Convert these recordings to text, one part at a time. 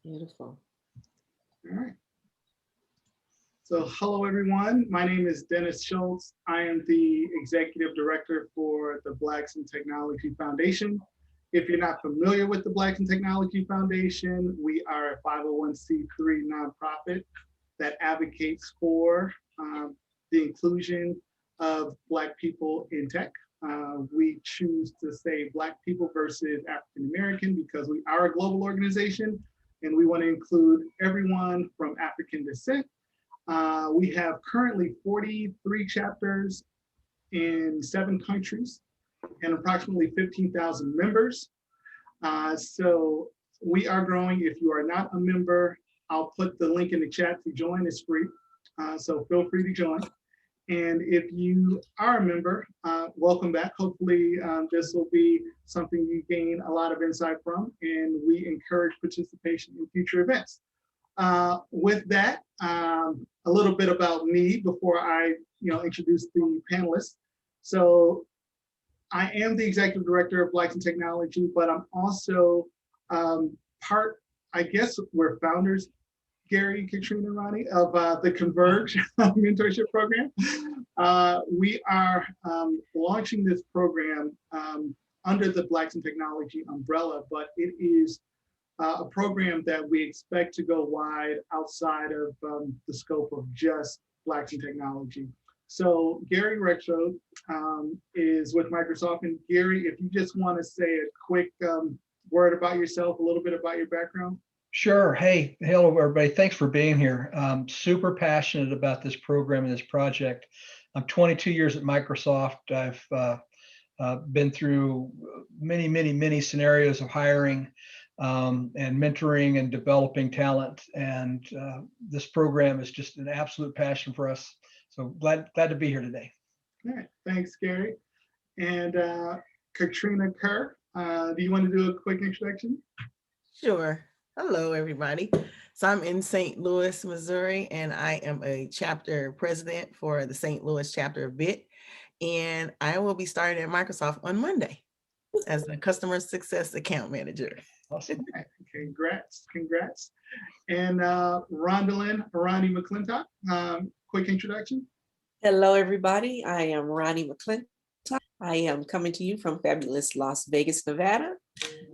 Beautiful. All right. So hello, everyone. My name is Dennis Schultz. I am the Executive Director for the Blacks in Technology Foundation. If you're not familiar with the Blacks in Technology Foundation, we are a 501c3 nonprofit that advocates for the inclusion of Black people in tech. We choose to say Black people versus African American because we are a global organization and we want to include everyone from African descent. We have currently 43 chapters in 7 countries and approximately 15,000 members. So we are growing. If you are not a member, I'll put the link in the chat to join. It's free. So feel free to join. And if you are a member, welcome back. Hopefully this will be something you gain a lot of insight from, and we encourage participation in future events. With that, a little bit about me before I introduce the panelists. So I am the executive director of Blacks in Technology, but I'm also part, I guess we're founders, Gary, Katrina, Ronnie, of the Converge mentorship program. We are launching this program under the Blacks in Technology umbrella, but it is a program that we expect to go wide outside of the scope of just Blacks in Technology. So Gary Rexroad is with Microsoft. And Gary, if you just want to say a quick word about yourself, a little bit about your background. Sure. Hey, hello, everybody. Thanks for being here. I'm super passionate about this program and this project. I'm 22 years at Microsoft. I've been through many scenarios of hiring and mentoring and developing talent. And this program is just an absolute passion for us. So glad to be here today. All right. Thanks, Gary. And Katrina Kerr, do you want to do a quick introduction? Sure. Hello, everybody. So I'm in St. Louis, Missouri, and I am a chapter president for the St. Louis chapter of BIT. And I will be starting at Microsoft on Monday as the customer success account manager. Awesome. Right. Congrats. And Ronnie McClintock, quick introduction. Hello, everybody. I am Ronnie McClintock. I am coming to you from fabulous Las Vegas, Nevada.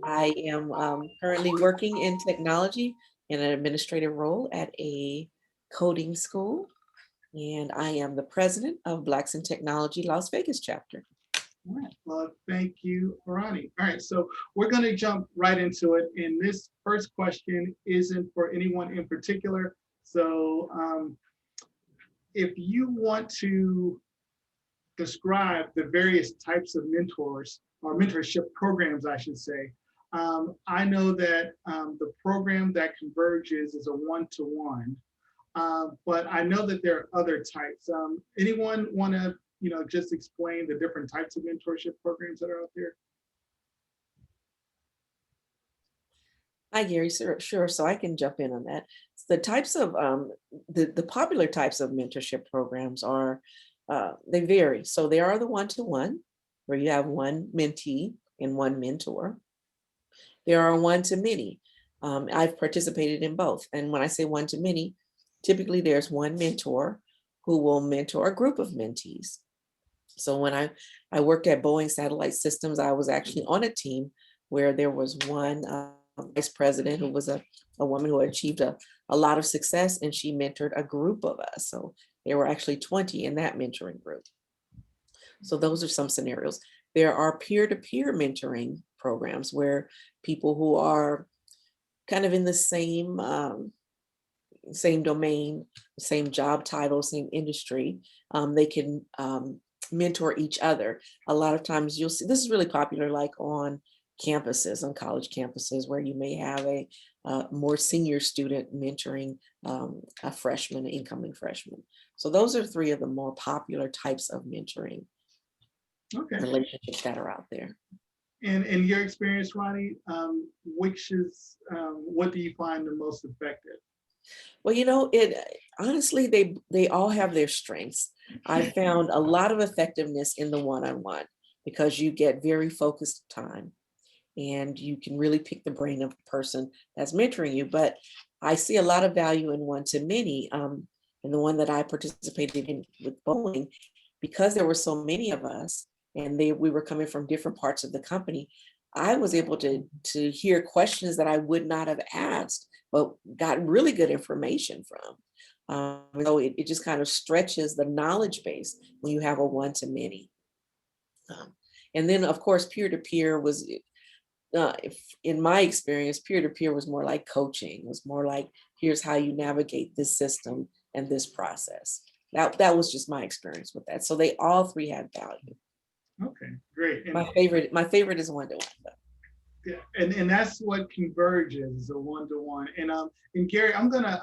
I am currently working in technology in an administrative role at a coding school. And I am the president of Blacks in Technology Las Vegas chapter. All right. Well, thank you, Ronnie. All right, so we're going to jump right into it. And this first question isn't for anyone in particular. So if you want to describe the various types of mentors or mentorship programs, I should say, I know that the program that converges is a one-to-one, but I know that there are other types. Anyone want to just explain the different types of mentorship programs that are out there? Hi, Gary. Sure. So I can jump in on that. The types of the popular types of mentorship programs are they vary. So there are the one-to-one, where you have one mentee and one mentor. There are one-to-many. I've participated in both. And when I say one-to-many, typically there's one mentor who will mentor a group of mentees. So when I worked at Boeing Satellite Systems, I was actually on a team where there was one vice president who was a woman who achieved a lot of success, and she mentored a group of us. So there were actually 20 in that mentoring group. So those are some scenarios. There are peer-to-peer mentoring programs where people who are kind of in the same domain, same job title, same industry, they can mentor each other. A lot of times you'll see, this is really popular like on campuses, on college campuses, where you may have a more senior student mentoring a freshman, an incoming freshman. So those are 3 of the more popular types of mentoring relationships that are out there. And in your experience, Ronnie, which is what do you find the most effective? Well, honestly, they all have their strengths. I found a lot of effectiveness in the one-on-one because you get very focused time. and you can really pick the brain of the person that's mentoring you. But I see a lot of value in one-to-many. And the one that I participated in with Boeing, because there were so many of us and we were coming from different parts of the company, I was able to hear questions that I would not have asked, but got really good information from. So it just kind of stretches the knowledge base when you have a one-to-many. And then, of course, peer-to-peer was, in my experience, peer-to-peer was more like coaching. It was more like, here's how you navigate this system and this process. That was just my experience with that. So they all three had value. Okay, great. And, My favorite is one-to-one. yeah, and that's what Converge is a one-to-one. And Gary, I'm gonna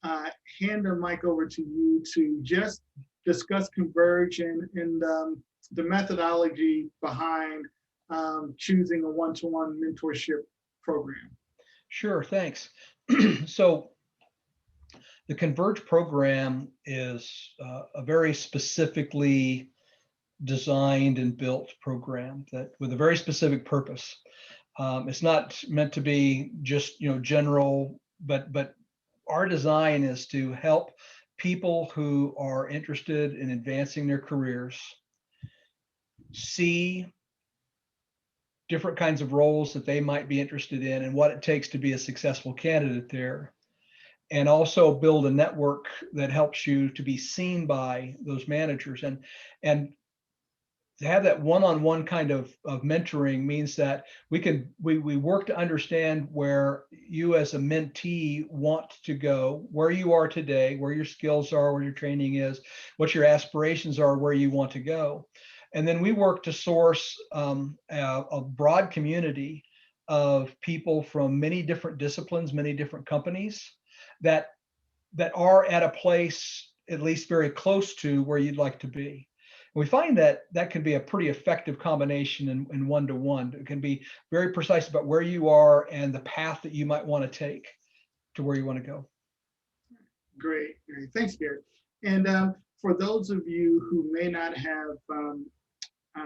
hand the mic over to you to just discuss Converge and the methodology behind choosing a one-to-one mentorship program. Sure, thanks. So the Converge program is a very specifically designed and built program that with a very specific purpose. It's not meant to be just general, but our design is to help people who are interested in advancing their careers see different kinds of roles that they might be interested in and what it takes to be a successful candidate there, and also build a network that helps you to be seen by those managers. And to have that one-on-one kind of mentoring means that we work to understand where you as a mentee want to go, where you are today, where your skills are, where your training is, what your aspirations are, where you want to go. And then we work to source a broad community of people from many different disciplines, many different companies that are at a place at least very close to where you'd like to be. We find that can be a pretty effective combination in one-to-one. It can be very precise about where you are and the path that you might want to take to where you want to go. Great. Thanks, Gary. And for those of you who may not have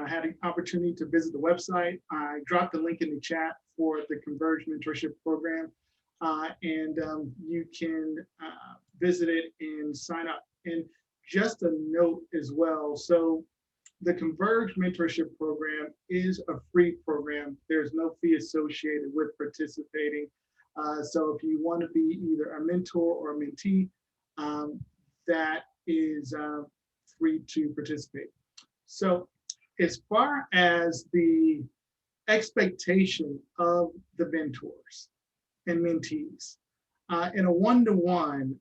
had an opportunity to visit the website, I dropped the link in the chat for the Converge Mentorship Program. And you can visit it and sign up. And just a note as well. So the Converge Mentorship Program is a free program. There's no fee associated with participating. So if you want to be either a mentor or a mentee, that is free to participate. So as far as the expectation of the mentors and mentees in a one-to-one,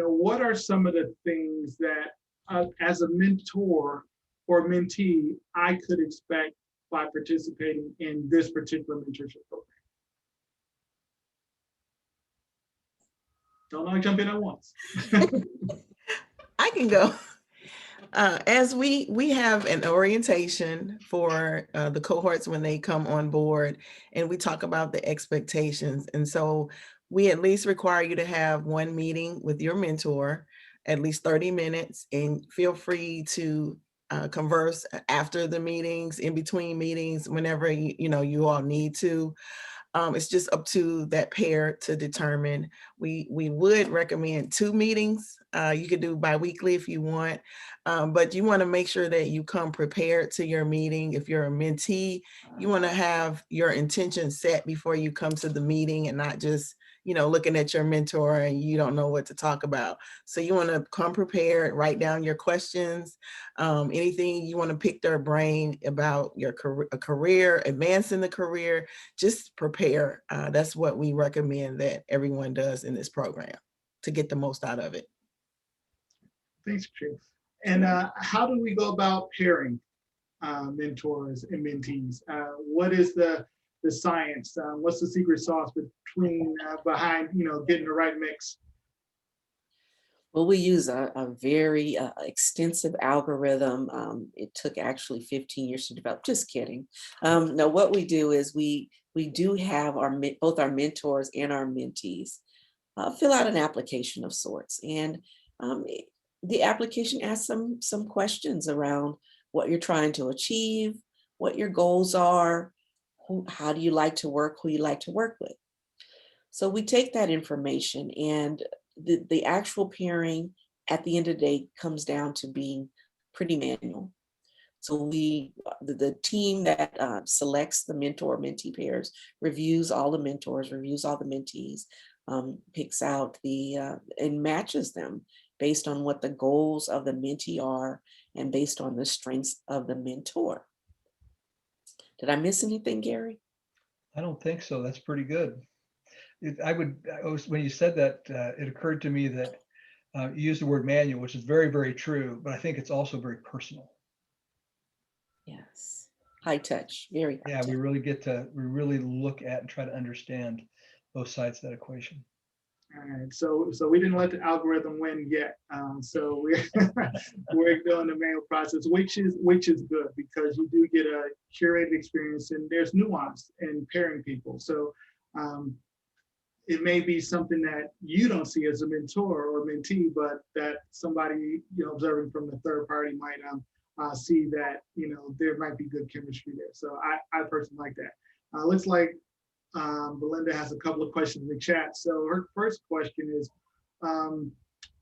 what are some of the things that as a mentor or mentee I could expect by participating in this particular mentorship program? Don't all jump in at once. I can go. As we have an orientation for the cohorts when they come on board, and we talk about the expectations. And so we at least require you to have one meeting with your mentor, at least 30 minutes, and feel free to converse after the meetings, in between meetings, whenever you all need to. It's just up to that pair to determine. We would recommend 2 meetings. You could do biweekly if you want, but you want to make sure that you come prepared to your meeting. If you're a mentee, you want to have your intention set before you come to the meeting and not just looking at your mentor and you don't know what to talk about. So you want to come prepared, write down your questions, anything you want to pick their brain about your career, advancing the career, just prepare. That's what we recommend that everyone does in this program to get the most out of it. Thanks, Chris. And how do we go about pairing mentors and mentees? What is the science? What's the secret sauce behind getting the right mix? Well, we use a very extensive algorithm. It took actually 15 years to develop. Just kidding. No, what we do is we do have both our mentors and our mentees fill out an application of sorts, and the application asks some questions around what you're trying to achieve, what your goals are, how do you like to work, who you like to work with. So we take that information, and the actual pairing at the end of the day comes down to being pretty manual. So the team that selects the mentor mentee pairs reviews all the mentors, reviews all the mentees, picks out and matches them based on what the goals of the mentee are and based on the strengths of the mentor. Did I miss anything, Gary? I don't think so. That's pretty good. When you said that, it occurred to me that you used the word manual, which is very, very true, but I think it's also very personal. Yes. High touch, very high Yeah, touch. we really look at and try to understand both sides of that equation. All right, so we didn't let the algorithm win yet. So we're doing the manual process, which is good because you do get a curated experience and there's nuance in pairing people. So it may be something that you don't see as a mentor or mentee, but that somebody observing from the third party might see that there might be good chemistry there. So I personally like that. Looks like Belinda has a couple of questions in the chat. So her first question is,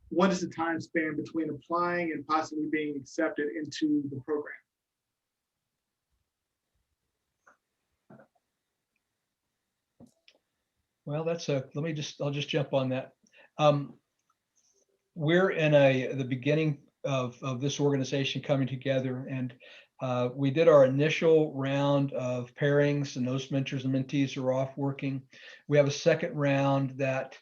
what is the time span between applying and possibly being accepted into the program? Well, I'll just jump on that. We're in the beginning of this organization coming together, and we did our initial round of pairings, and those mentors and mentees are off working. We have a second round that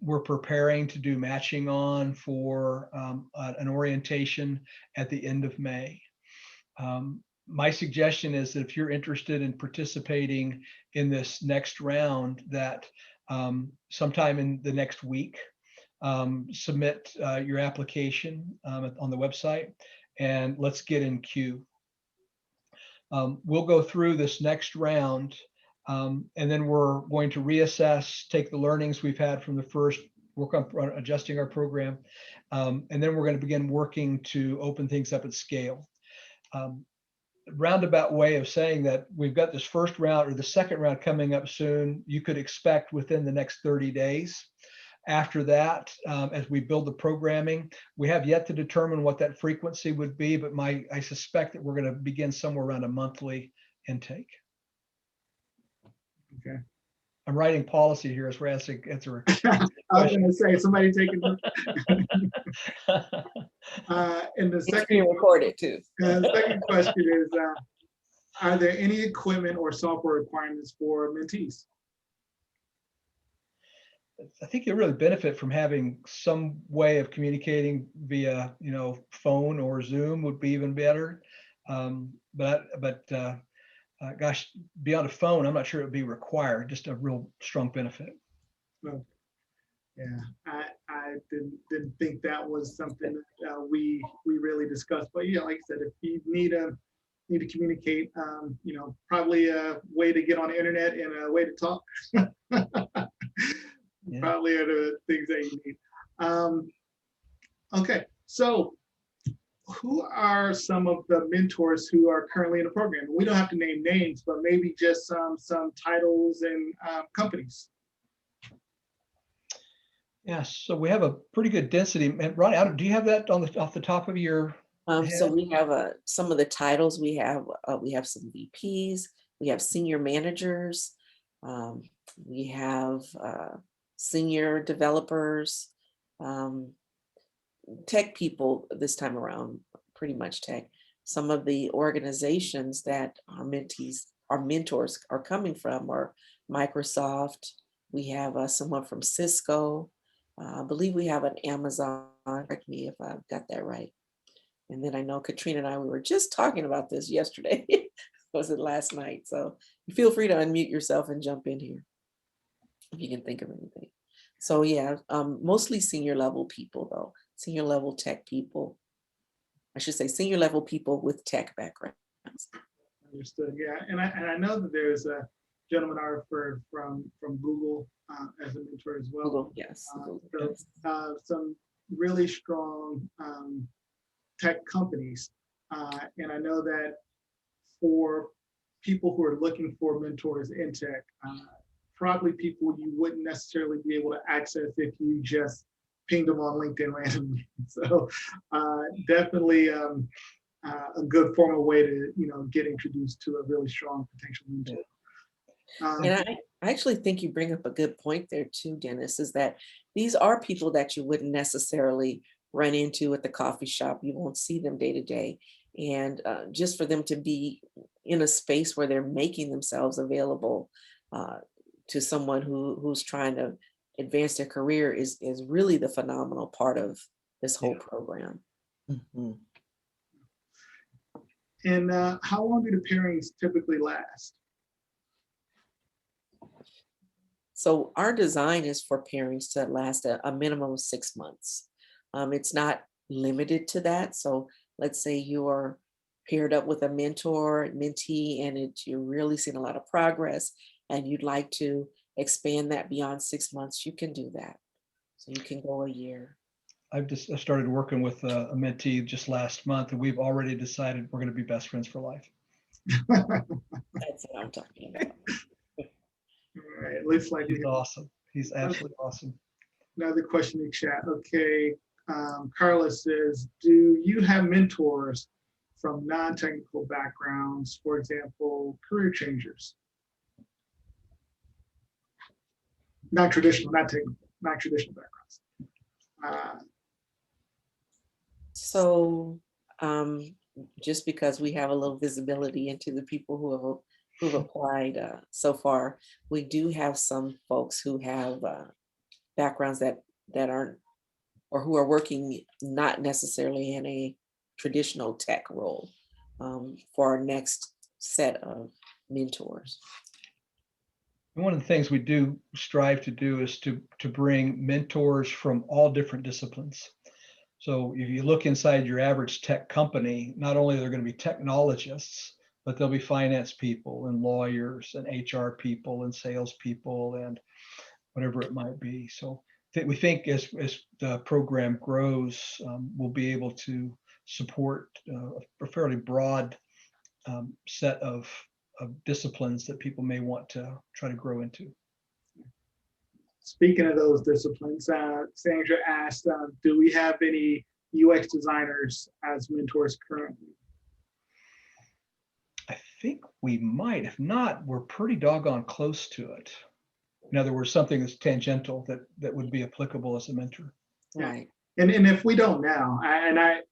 we're preparing to do matching on for an orientation at the end of May. My suggestion is that if you're interested in participating in this next round, that sometime in the next week, submit your application on the website, and let's get in queue. We'll go through this next round, and then we're going to reassess, take the learnings we've had from the first, work on adjusting our program, and then we're going to begin working to open things up at scale. Roundabout way of saying that we've got this first round or the second round coming up soon. You could expect within the next 30 days. After that, as we build the programming, we have yet to determine what that frequency would be, but I suspect that we're going to begin somewhere around a monthly intake. Okay. I'm writing policy here as we're answering. I was going to say, somebody taking and the It's second being recorded too. the second question is, are there any equipment or software requirements for mentees? I think you really benefit from having some way of communicating via, phone or Zoom would be even better. Gosh, beyond a phone, I'm not sure it would be required. Just a real strong benefit. Oh, yeah, I didn't think that was something that we really discussed. But yeah, like I said, if you need to communicate, probably a way to get on the internet and a way to talk. Yeah. Probably are the things that you need. Okay, so who are some of the mentors who are currently in the program? We don't have to name names, but maybe just some titles and companies. Yeah, so we have a pretty good density. And Ronnie, do you have that off the top of your head? So we have some of the titles. We have some VPs. We have senior managers. We have senior developers, tech people this time around, pretty much tech. Some of the organizations that our mentors are coming from are Microsoft. We have someone from Cisco. I believe we have an Amazon. Correct me if I've got that right. And then I know Katrina and I, we were just talking about this yesterday. Was it last night? So feel free to unmute yourself and jump in here if you can think of anything. So yeah, mostly senior level people though, senior level tech people. I should say senior level people with tech backgrounds. Understood. Yeah, and I know that there's a gentleman I referred from Google as a mentor as well. Google, yes. Google, yes. Some really strong tech companies, and I know that for people who are looking for mentors in tech, probably people you wouldn't necessarily be able to access if you just pinged them on LinkedIn randomly. So definitely a good formal way to, get introduced to a really strong potential mentor. And I actually think you bring up a good point there too, Dennis, is that these are people that you wouldn't necessarily run into at the coffee shop. You won't see them day to day. And just for them to be in a space where they're making themselves available to someone who's trying to advance their career is really the phenomenal part of this whole program. Mhm. And how long do the pairings typically last? So our design is for pairings to last a minimum of 6 months. It's not limited to that. So let's say you're paired up with a mentor, mentee, and you're really seeing a lot of progress and you'd like to expand that beyond 6 months, you can do that. So you can go a year. I started working with a mentee just last month, and we've already decided we're going to be best friends for life. That's what I'm talking about. All right, it looks like He's awesome. He's absolutely awesome. Another question in chat. Okay, Carla says, do you have mentors from non-technical backgrounds, for example, career changers? Not traditional, not technical, not traditional backgrounds. So just because we have a little visibility into the people who've applied so far, we do have some folks who have backgrounds that aren't, or who are working not necessarily in a traditional tech role for our next set of mentors. And one of the things we do strive to do is to bring mentors from all different disciplines. So if you look inside your average tech company, not only are there going to be technologists, but there'll be finance people and lawyers and HR people and salespeople and whatever it might be. So we think as the program grows, we'll be able to support a fairly broad set of disciplines that people may want to try to grow into. Speaking of those disciplines, Sandra asked, do we have any UX designers as mentors currently? I think we might. If not, we're pretty doggone close to it. In other words, something that's tangential that would be applicable as a mentor. Right. And if we don't now, I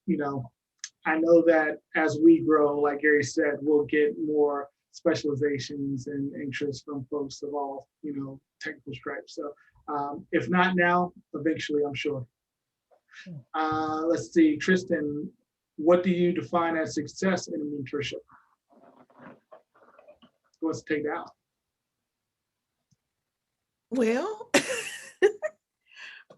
know that as we grow, like Gary said, we'll get more specializations and interests from folks of all, technical stripes. So if not now, eventually, I'm sure. Let's see, Tristan, what do you define as success in a mentorship? Who wants to take that? Well,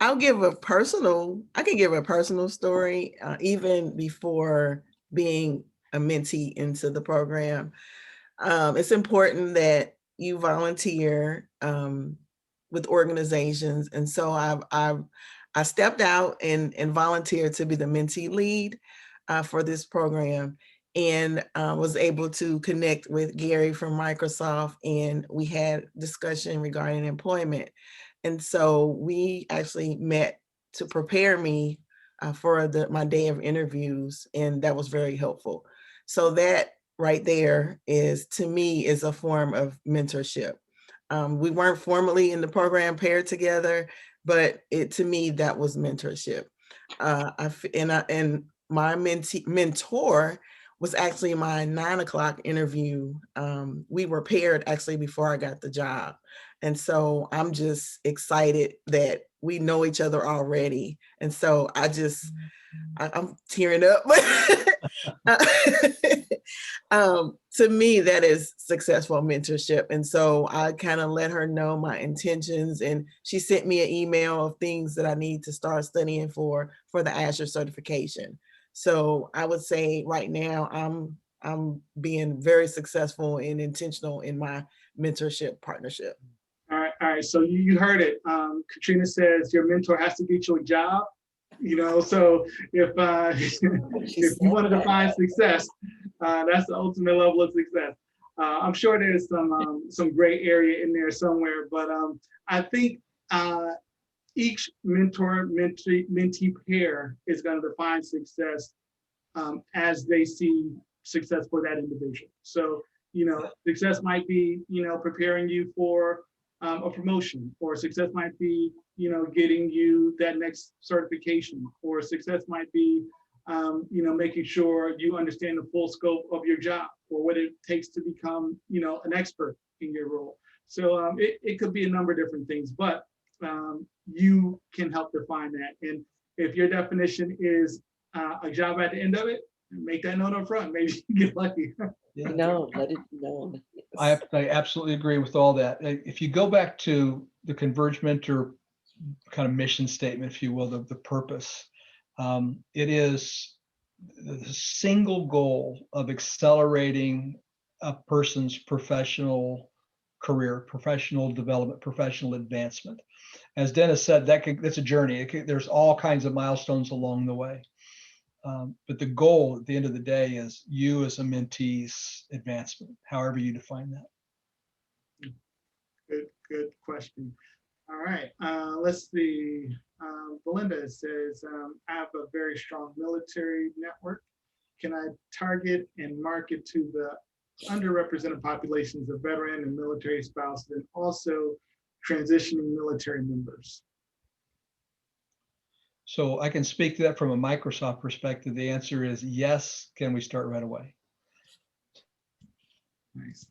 I can give a personal story, even before being a mentee into the program. It's important that you volunteer with organizations. And so I stepped out and volunteered to be the mentee lead for this program, and was able to connect with Gary from Microsoft, and we had discussion regarding employment. And so we actually met to prepare me for my day of interviews, and that was very helpful. So that right there to me is a form of mentorship. We weren't formally in the program paired together, but to me, that was mentorship. And my mentor was actually my 9 o'clock interview. We were paired actually before I got the job. And so I'm just excited that we know each other already. And so I'm tearing up. To me, that is successful mentorship. And so I kind of let her know my intentions, and she sent me an email of things that I need to start studying for the Azure certification. So I would say right now I'm being very successful and intentional in my mentorship partnership. All right. So you heard it. Katrina says your mentor has to get you a job. So if if you want to define success, that's the ultimate level of success. I'm sure there's some gray area in there somewhere, but I think each mentee pair is going to define success as they see success for that individual. So, success might be, preparing you for a promotion, or success might be, getting you that next certification, or success might be, making sure you understand the full scope of your job, or what it takes to become, an expert in your role. So it could be a number of different things, but you can help define that. And if your definition is a job at the end of it, make that note up front. Maybe you get lucky. Yeah. No, let it known. I absolutely agree with all that. If you go back to the Converge Mentor kind of mission statement, if you will, the purpose, it is the single goal of accelerating a person's professional career, professional development, professional advancement. As Dennis said, that's a journey. There's all kinds of milestones along the way. But the goal at the end of the day is you as a mentee's advancement, however you define that. Good question. All right, let's see. Belinda says, I have a very strong military network. Can I target and market to the underrepresented populations of veteran and military spouses, and also transitioning military members? So I can speak to that from a Microsoft perspective. The answer is yes. Can we start right away? Nice.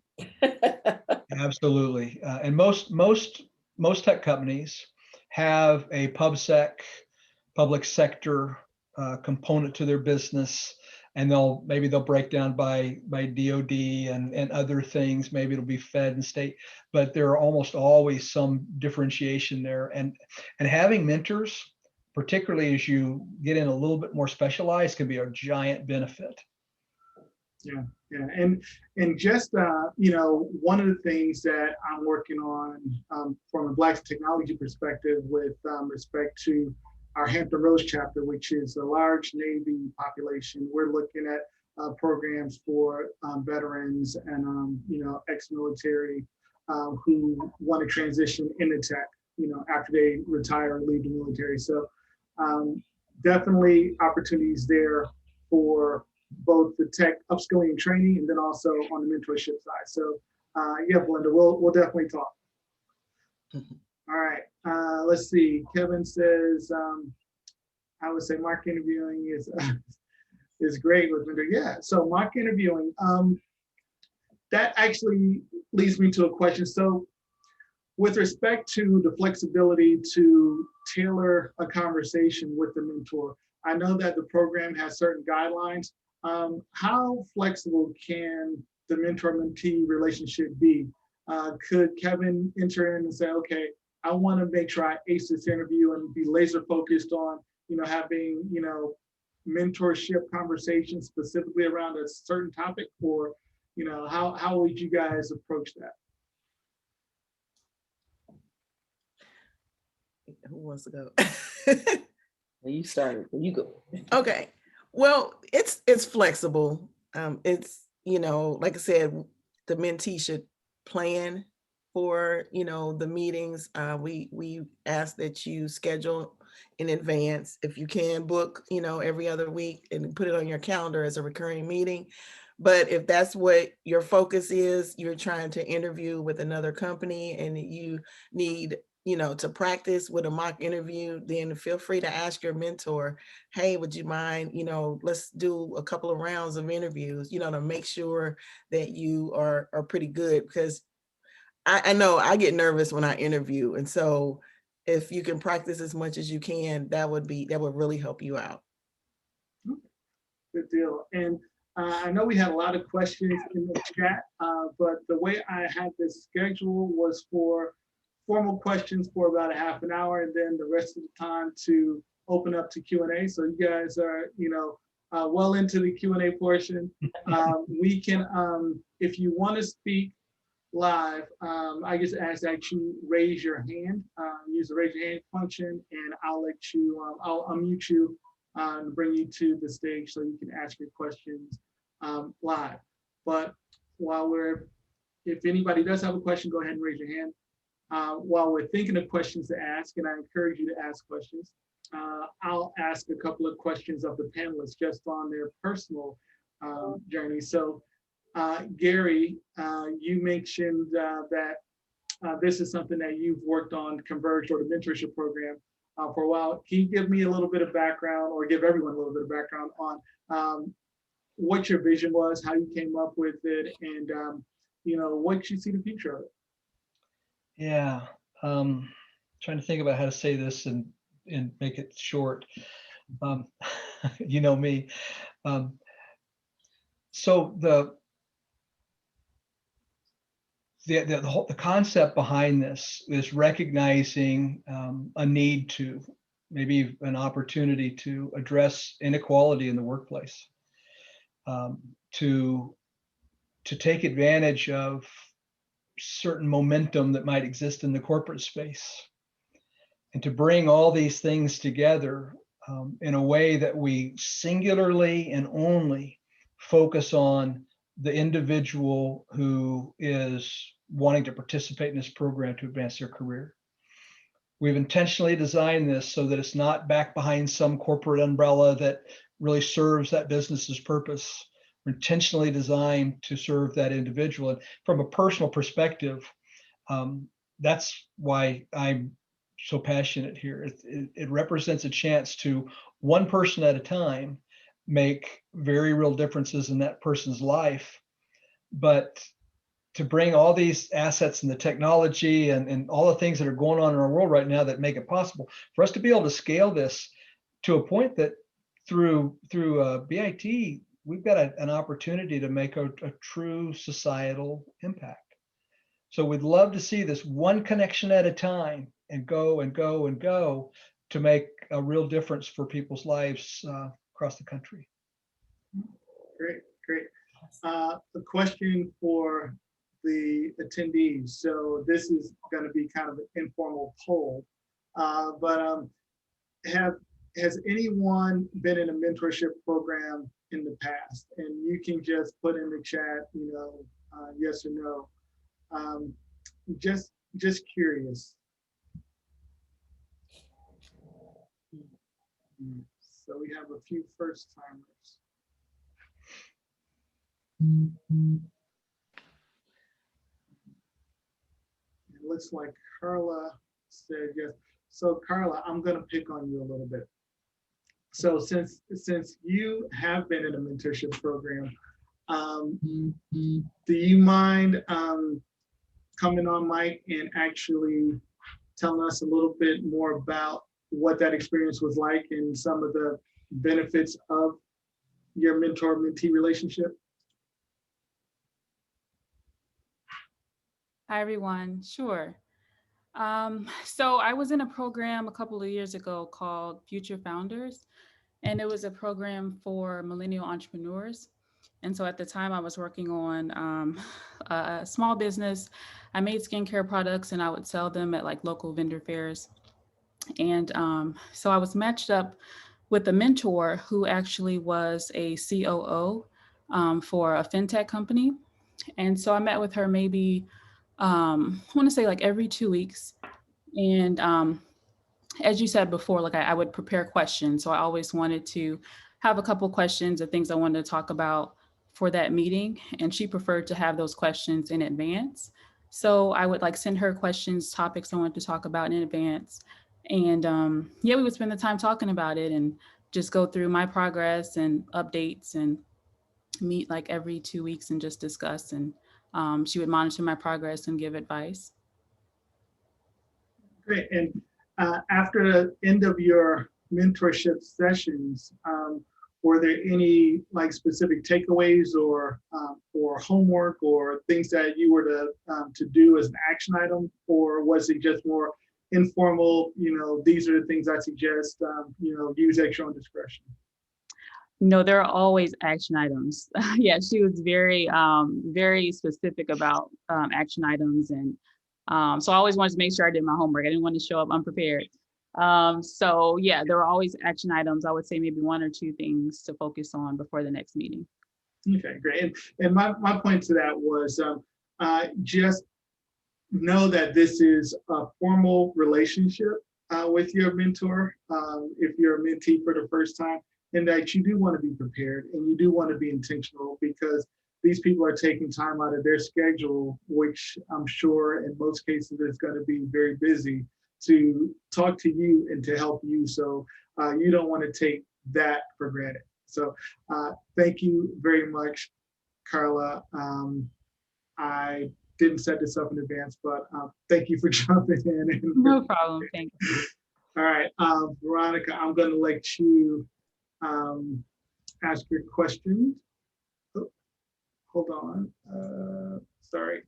Absolutely. And most tech companies have a public sector component to their business, and maybe they'll break down by DoD and other things. Maybe it'll be Fed and state, but there are almost always some differentiation there. And having mentors, particularly as you get in a little bit more specialized, can be a giant benefit. Yeah. And just one of the things that I'm working on from a Black technology perspective with respect to our Hampton Roads chapter, which is a large Navy population, we're looking at programs for veterans and ex-military who want to transition into tech, after they retire or leave the military. So definitely opportunities there for both the tech upskilling and training, and then also on the mentorship side. So yeah, Belinda, we'll definitely talk. All right, let's see. Kevin says, I would say mock interviewing is great with mentor. Yeah, so mock interviewing, that actually leads me to a question. So with respect to the flexibility to tailor a conversation with the mentor, I know that the program has certain guidelines. How flexible can the mentor-mentee relationship be? Could Kevin enter in and say, okay, I want to make sure I ace this interview and be laser focused on, having, mentorship conversations specifically around a certain topic? Or, how would you guys approach that? Who wants to go? You started. You go. Okay. Well, it's flexible. It's, like I said, the mentee should plan for, the meetings. We ask that you schedule in advance. If you can book, every other week and put it on your calendar as a recurring meeting. But if that's what your focus is, you're trying to interview with another company and you need, to practice with a mock interview, then feel free to ask your mentor, hey, would you mind, let's do a couple of rounds of interviews, to make sure that you are pretty good. Because I know I get nervous when I interview. And so if you can practice as much as you can, that would really help you out. Good deal. And I know we had a lot of questions in the chat, but the way I had this schedule was for formal questions for about a half an hour, and then the rest of the time to open up to Q&A. So you guys are, well into the Q&A portion. We can, if you want to speak live, I just ask that you raise your hand, use the raise your hand function, and I'll unmute you and bring you to the stage so you can ask your questions live. But while we're if anybody does have a question, go ahead and raise your hand. While we're thinking of questions to ask, and I encourage you to ask questions, I'll ask a couple of questions of the panelists just on their personal journey. So Gary, you mentioned that this is something that you've worked on, Converge, or the mentorship program, for a while. Can you give me a little bit of background, or give everyone a little bit of background on what your vision was, how you came up with it, and what you see the future of it? Yeah, trying to think about how to say this and make it short. You know me. So the concept behind this is recognizing a need to, maybe an opportunity to address inequality in the workplace, to take advantage of certain momentum that might exist in the corporate space, and to bring all these things together in a way that we singularly and only focus on the individual who is wanting to participate in this program to advance their career. We've intentionally designed this so that it's not back behind some corporate umbrella that really serves that business's purpose. We're intentionally designed to serve that individual. And from a personal perspective, that's why I'm so passionate here. It represents a chance to, one person at a time, make very real differences in that person's life. But to bring all these assets and the technology and all the things that are going on in our world right now that make it possible for us to be able to scale this to a point that through BIT, we've got an opportunity to make a true societal impact. So we'd love to see this one connection at a time and go and go and go to make a real difference for people's lives across the country. Great, great. A question for the attendees. So this is going to be kind of an informal poll, but has anyone been in a mentorship program in the past? And you can just put in the chat, yes or no. Just curious. So we have a few first timers. It looks like Carla said yes. So Carla, I'm going to pick on you a little bit. So since you have been in a mentorship program, do you mind coming on mic and actually telling us a little bit more about what that experience was like and some of the benefits of your mentor-mentee relationship? Hi, everyone. Sure. So I was in a program a couple of years ago called Future Founders, and it was a program for millennial entrepreneurs. And so at the time I was working on a small business. I made skincare products and I would sell them at like local vendor fairs. And so I was matched up with a mentor who actually was a COO for a fintech company. And so I met with her maybe, I want to say like every 2 weeks. And as you said before, like I would prepare questions. So I always wanted to have a couple questions of things I wanted to talk about for that meeting. And she preferred to have those questions in advance. So I would like send her questions, topics I wanted to talk about in advance. And yeah, we would spend the time talking about it and just go through my progress and updates and meet like every 2 weeks and just discuss. And she would monitor my progress and give advice. Great. And after the end of your mentorship sessions, were there any like specific takeaways or homework or things that you were to do as an action item, or was it just more informal? These are the things I suggest. Use at your own discretion. No, there are always action items. Yeah, she was very, very specific about action items. And so I always wanted to make sure I did my homework. I didn't want to show up unprepared. So yeah, there were always action items. I would say maybe 1 or 2 things to focus on before the next meeting. Okay, great. And my point to that was just know that this is a formal relationship with your mentor, if you're a mentee for the first time, and that you do want to be prepared and you do want to be intentional, because these people are taking time out of their schedule, which I'm sure in most cases is going to be very busy, to talk to you and to help you. So you don't want to take that for granted. So thank you very much, Carla. I didn't set this up in advance, but thank you for jumping in. No problem. Thank you. All right, Veronica, I'm going to let you ask your question. Oh, hold on. Sorry.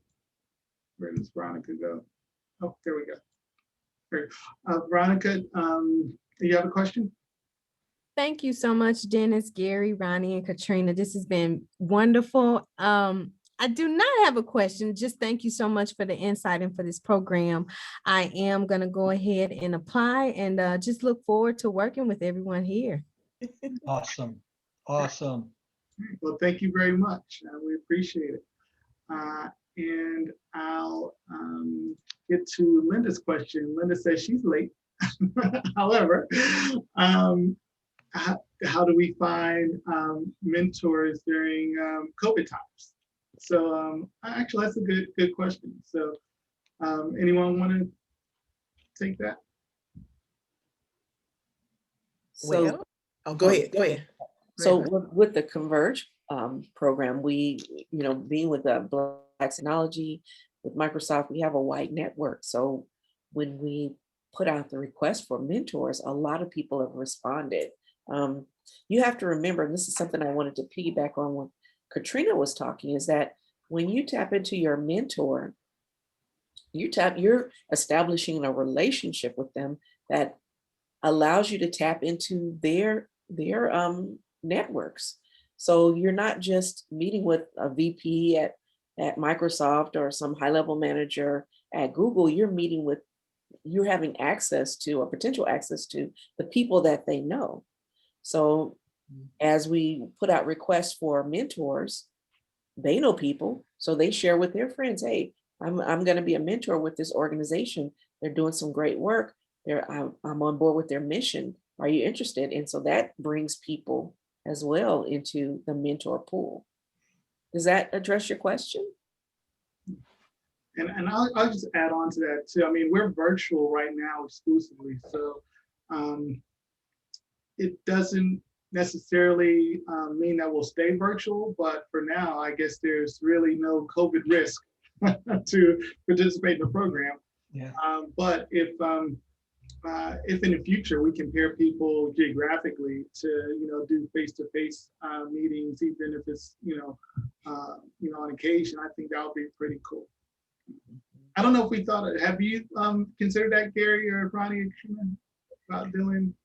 Where does Veronica go? Oh, there we go. Great. Veronica, do you have a question? Thank you so much, Dennis, Gary, Ronnie, and Katrina. This has been wonderful. I do not have a question. Just thank you so much for the insight and for this program. I am going to go ahead and apply, and just look forward to working with everyone here. Awesome. Awesome. Well, thank you very much. We appreciate it. And I'll get to Linda's question. Linda says she's late. However, how do we find mentors during COVID times? So actually, that's a good question. So anyone want to take that? So, Well, oh, go ahead. Go ahead. so with the Converge program, we, being with the Black Technology, with Microsoft, we have a wide network. So when we put out the request for mentors, a lot of people have responded. You have to remember, and this is something I wanted to piggyback on when Katrina was talking, is that when you tap into your mentor, you're establishing a relationship with them that allows you to tap into their networks. So you're not just meeting with a VP at Microsoft or some high-level manager at Google. You're having access to, or potential access to, the people that they know. So as we put out requests for mentors, they know people, so they share with their friends, hey, I'm going to be a mentor with this organization. They're doing some great work. I'm on board with their mission. Are you interested? And so that brings people as well into the mentor pool. Does that address your question? And I'll just add on to that too. I mean, we're virtual right now exclusively. So it doesn't necessarily mean that we'll stay virtual, but for now, I guess there's really no COVID risk to participate in the program. Yeah. But if in the future we can pair people geographically to do face-to-face meetings, even if it's on occasion, I think that would be pretty cool. I don't know if we thought it. Have you considered that, Gary or Ronnie, about doing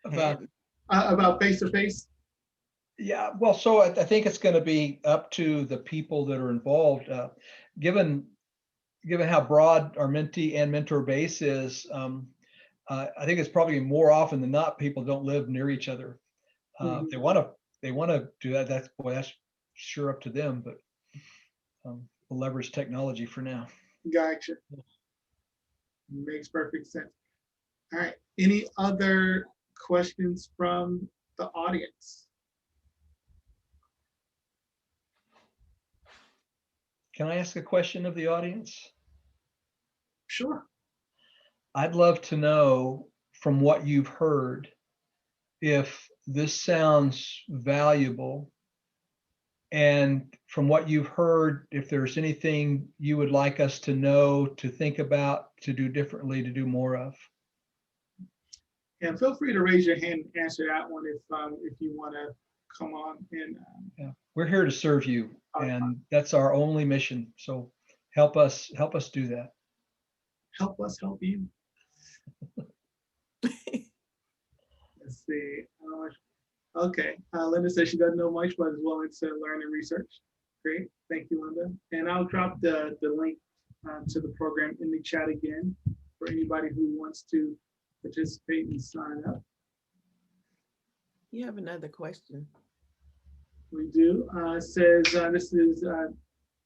about face-to-face? Yeah, well, so I think it's going to be up to the people that are involved. Given how broad our mentee and mentor base is, I think it's probably more often than not people don't live near each other. They want to do that. That's sure up to them, but we'll leverage technology for now. Gotcha. Makes perfect sense. All right. Any other questions from the audience? Can I ask a question of the audience? Sure. I'd love to know, from what you've heard, if this sounds valuable, and from what you've heard, if there's anything you would like us to know, to think about, to do differently, to do more of. And feel free to raise your hand and answer that one if you want to come on and. Yeah, we're here to serve you, and that's our only mission. So help us do that. Help us help you. Let's see. Okay, Linda says she doesn't know much, but is willing to learn and research. Great, thank you, Linda. And I'll drop the link to the program in the chat again for anybody who wants to participate and sign up. You have another question. We do. It says this is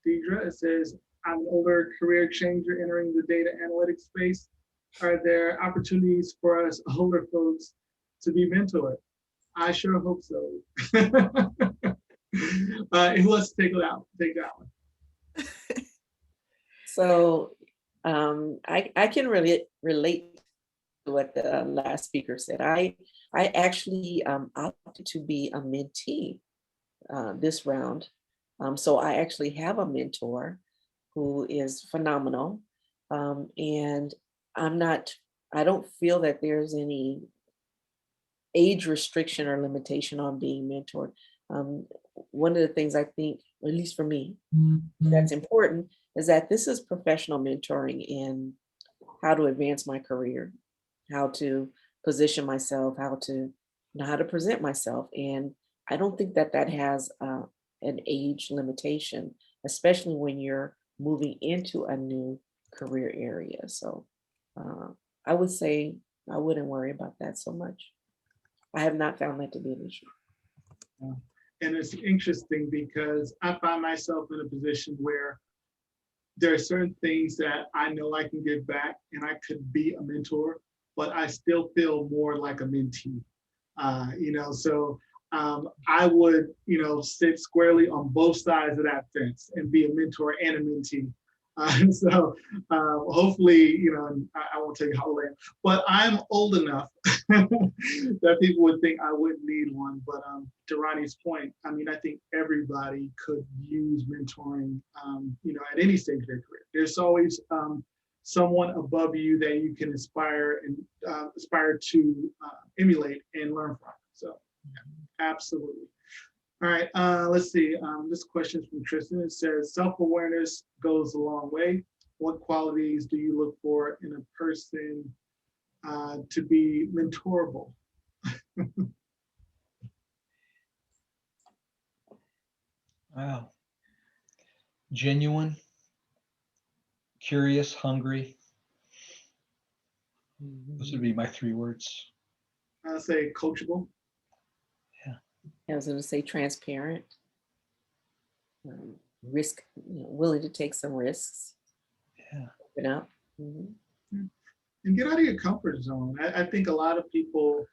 Deidre. It says, I'm an older career changer entering the data analytics space. Are there opportunities for us older folks to be mentored? I sure hope so. Who wants to take it out? Take that one. So I can really relate to what the last speaker said. I actually opted to be a mentee this round. So I actually have a mentor who is phenomenal. And I don't feel that there's any age restriction or limitation on being mentored. Um, One of the things I think, at least for me, that's important is that this is professional mentoring in how to advance my career, how to position myself, how to know how to present myself. And I don't think that that has an age limitation, especially when you're moving into a new career area. So uh, I would say I wouldn't worry about that so much. I have not found that to be an issue. And it's interesting because I find myself in a position where there are certain things that I know I can give back and I could be a mentor, but I still feel more like a mentee. So I would, sit squarely on both sides of that fence and be a mentor and a mentee. Hopefully, I won't tell you how old I am, but I'm old enough that people would think I wouldn't need one. But to Ronnie's point, I mean, I think everybody could use mentoring, at any stage of their career. There's always someone above you that you can aspire to emulate and learn from. So, yeah, absolutely. All right, let's see. This question is from Tristan. It says, self-awareness goes a long way. What qualities do you look for in a person to be mentorable? Wow. Genuine, curious, hungry. Those would be my 3 words. I'll say coachable. I was going to say transparent, risk, willing to take some risks. Yeah. Open up. Mhm. And get out of your comfort zone. I think a lot of people,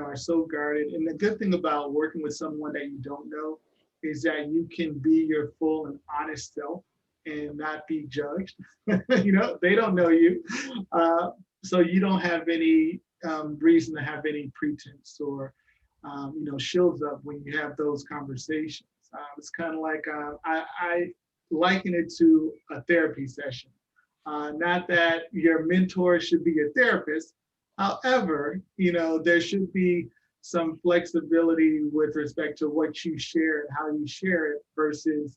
are so guarded. And the good thing about working with someone that you don't know is that you can be your full and honest self and not be judged. They don't know you. So you don't have any reason to have any pretense or, shields up when you have those conversations. It's kind of like, I liken it to a therapy session. Not that your mentor should be your therapist. However, there should be some flexibility with respect to what you share and how you share it versus,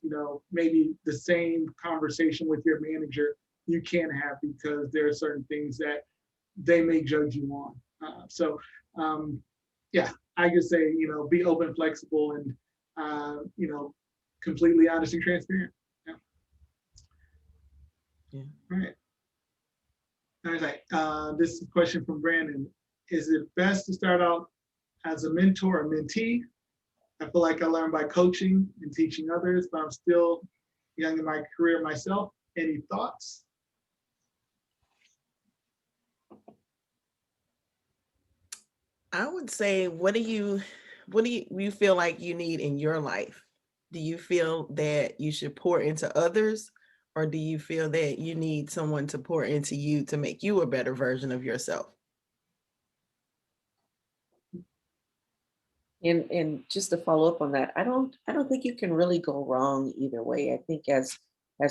maybe the same conversation with your manager you can't have because there are certain things that they may judge you on. Yeah, I just say, be open, flexible, and, completely honest and transparent. Yeah. All right. All right. This is a question from Brandon. Is it best to start out as a mentor or mentee? I feel like I learned by coaching and teaching others, but I'm still young in my career myself. Any thoughts? I would say, what do you feel like you need in your life? Do you feel that you should pour into others, or do you feel that you need someone to pour into you to make you a better version of yourself? And just to follow up on that, I don't think you can really go wrong either way. I think as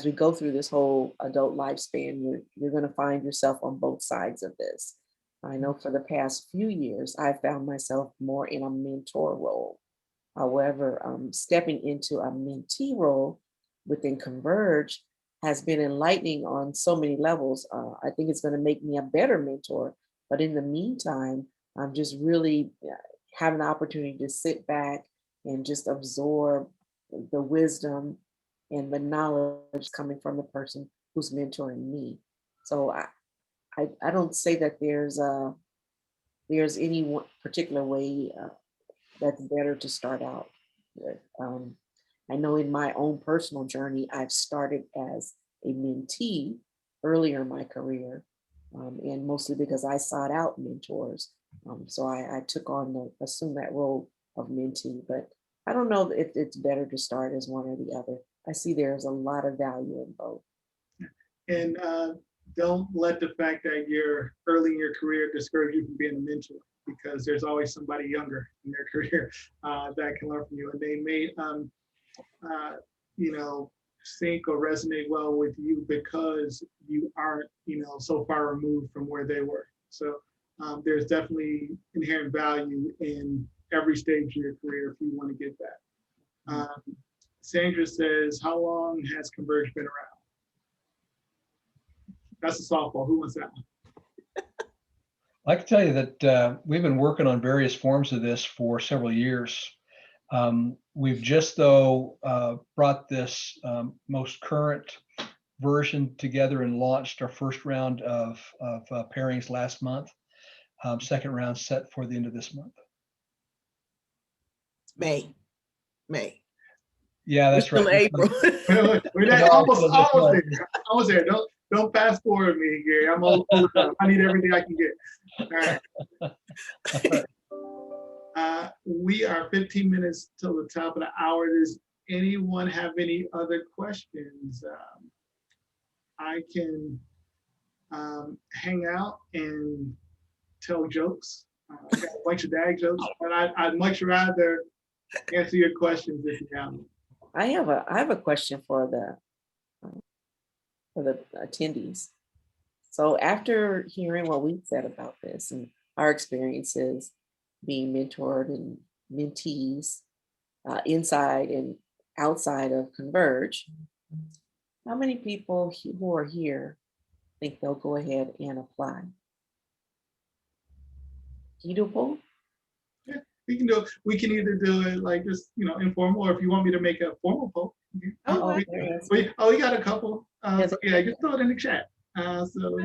we go through this whole adult lifespan, you're going to find yourself on both sides of this. I know for the past few years, I found myself more in a mentor role. However, stepping into a mentee role within Converge has been enlightening on so many levels. I think it's going to make me a better mentor. But in the meantime, I'm just really having the opportunity to sit back and just absorb the wisdom and the knowledge coming from the person who's mentoring me. So I don't say that there's any one particular way that's better to start out with. I know in my own personal journey, I've started as a mentee earlier in my career, and mostly because I sought out mentors. So I took on assumed that role of mentee, but I don't know if it's better to start as one or the other. I see there's a lot of value in both. And don't let the fact that you're early in your career discourage you from being a mentor, because there's always somebody younger in their career that can learn from you, and they may, you know, sync or resonate well with you because you aren't, you know, so far removed from where they were. So there's definitely inherent value in every stage of your career if you want to get that. Sandra says, how long has Converge been around? That's a softball. Who wants that one? I can tell you that we've been working on various forms of this for several years. We've just, though, brought this most current version together and launched our first round of pairings last month. Second round set for the end of this month. May. Yeah, that's We're right. still April. We're almost there. Almost there. Don't fast forward me, Gary. I'm old enough. I need everything I can get. All right. We are 15 minutes till the top of the hour. Does anyone have any other questions? I can hang out and tell jokes. I got a bunch of dad jokes, but I'd much rather answer your questions if you have them. I have a question for the attendees. So after hearing what we've said about this and our experiences being mentored and mentees inside and outside of Converge, how many people who are here think they'll go ahead and apply? Can you do a poll? Yeah, we can do it. We can either do it like just, you know, informal, or if you want me to make a formal poll. We got a couple. So yeah, just throw it in the chat. So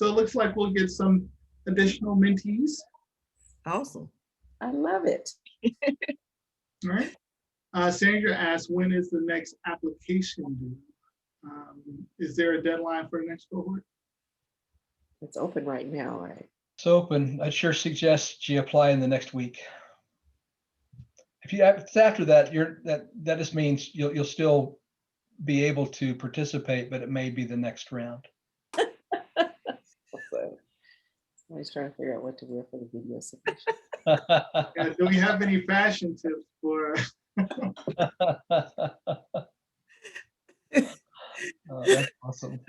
it looks like we'll get some additional mentees. Awesome. I love it. All right. Sandra asked, when is the next application due? Is there a deadline for the next cohort? It's open right now, right? It's open. I sure suggest you apply in the next week. If it's after that, that just means you'll still be able to participate, but it may be the next round. So, somebody's trying to figure out what to wear for the video submission. Do we have any fashion tips for? Oh, that's awesome.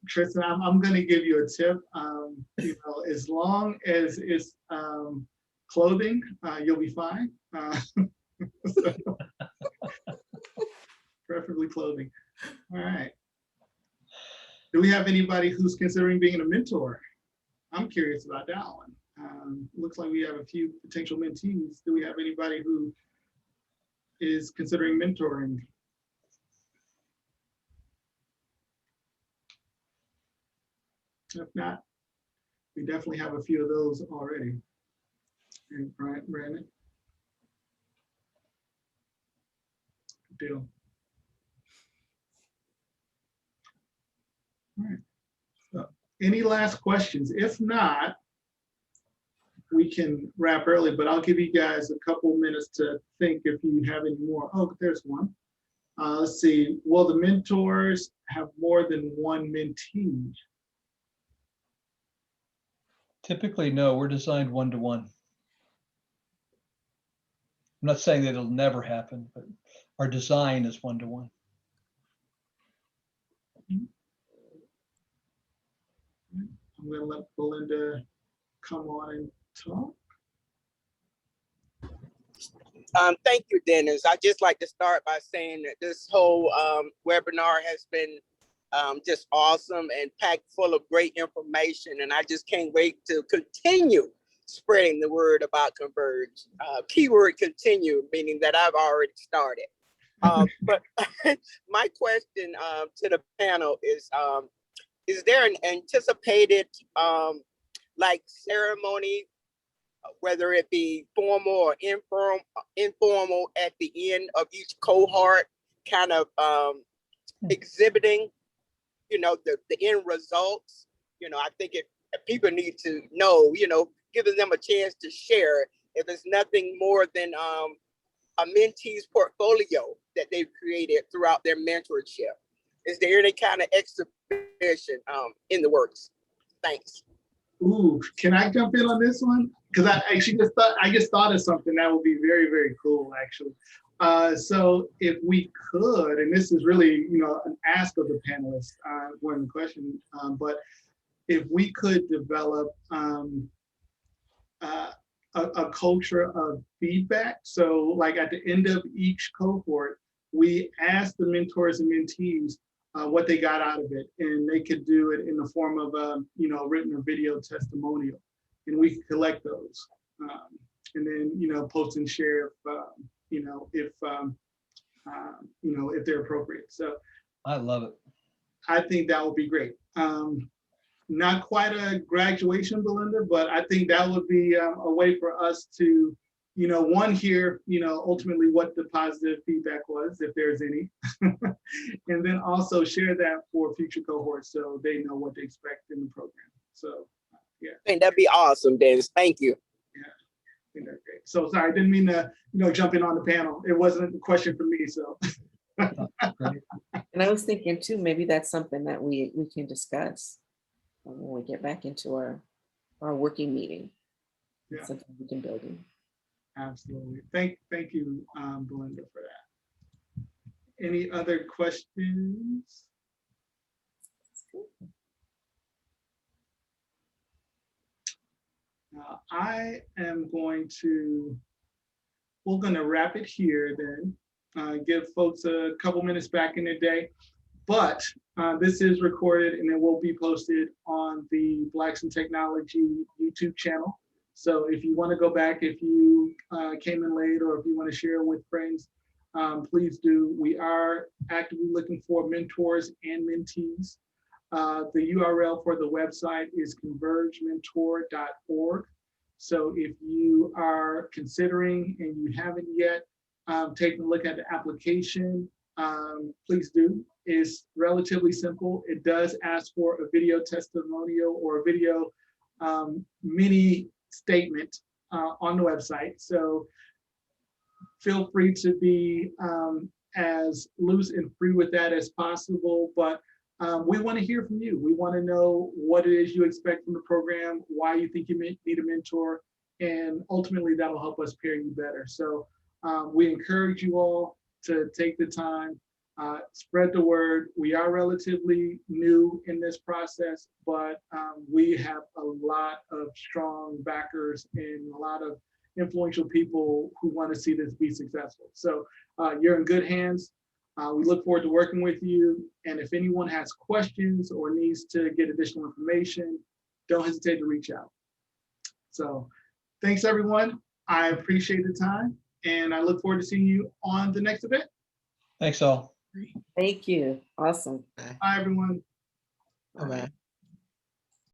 Tristan, I'm going to give you a tip. You know, as long as it's clothing, you'll be fine. So, preferably clothing. All right. Do we have anybody who's considering being a mentor? I'm curious about that one. Looks like we have a few potential mentees. Do we have anybody who is considering mentoring? If not, we definitely have a few of those already. And Brandon? Good deal. All right. So, any last questions? If not, we can wrap early, but I'll give you guys a couple minutes to think if you have any more. Oh, there's one. Let's see. Will the mentors have more than one mentee? Typically, no, we're designed one-to-one. I'm not saying that it'll never happen, but our design is one-to-one. I'm going to let Belinda come on and talk. Thank you, Dennis. I'd just like to start by saying that this whole webinar has been just awesome and packed full of great information. And I just can't wait to continue spreading the word about Converge. Keyword continue, meaning that I've already started. But my question to the panel is there an anticipated like ceremony whether it be formal or informal at the end of each cohort, kind of exhibiting, the end results. I think people need to know, giving them a chance to share, if it's nothing more than a mentee's portfolio that they've created throughout their mentorship. Is there any kind of exhibition in the works? Thanks. Ooh, can I jump in on this one? Because I just thought of something that would be very, very cool, actually. So if we could, and this is really, an ask of the panelists, one question, but if we could develop a culture of feedback. So like at the end of each cohort, we ask the mentors and mentees what they got out of it, and they could do it in the form of a written or video testimonial, and we could collect those, and then post and share if they're appropriate. So I love it. I think that would be great. Not quite a graduation, Belinda, but I think that would be a way for us to, one, hear, ultimately what the positive feedback was, if there's any, and then also share that for future cohorts so they know what to expect in the program. So, yeah. I think that'd be awesome, Dennis. Thank you. Yeah, I think that's great. So sorry, I didn't mean to, jump in on the panel. It wasn't a question for me, so. And I was thinking too, maybe that's something that we can discuss when we get back into our working meeting. Yeah. Something we can build in. Absolutely. Thank you, Belinda, for that. Any other questions? We're going to wrap it here then, give folks a couple minutes back in the day, but this is recorded and it will be posted on the Blacks in Technology YouTube channel. So if you want to go back, if you came in late, or if you want to share with friends, please do. We are actively looking for mentors and mentees. The URL for the website is convergementor.org. So if you are considering and you haven't yet taken a look at the application, please do. It's relatively simple. It does ask for a video testimonial or a video mini statement on the website. So feel free to be as loose and free with that as possible. But we want to hear from you. We want to know what it is you expect from the program, why you think you need a mentor, and ultimately that'll help us pair you better. So we encourage you all to take the time, spread the word. We are relatively new in this process, but we have a lot of strong backers and a lot of influential people who want to see this be successful. So you're in good hands. We look forward to working with you. And if anyone has questions or needs to get additional information, don't hesitate to reach out. So thanks, everyone. I appreciate the time, and I look forward to seeing you on the next event. Thanks all. Thank you. Awesome. Bye, everyone. Bye-bye.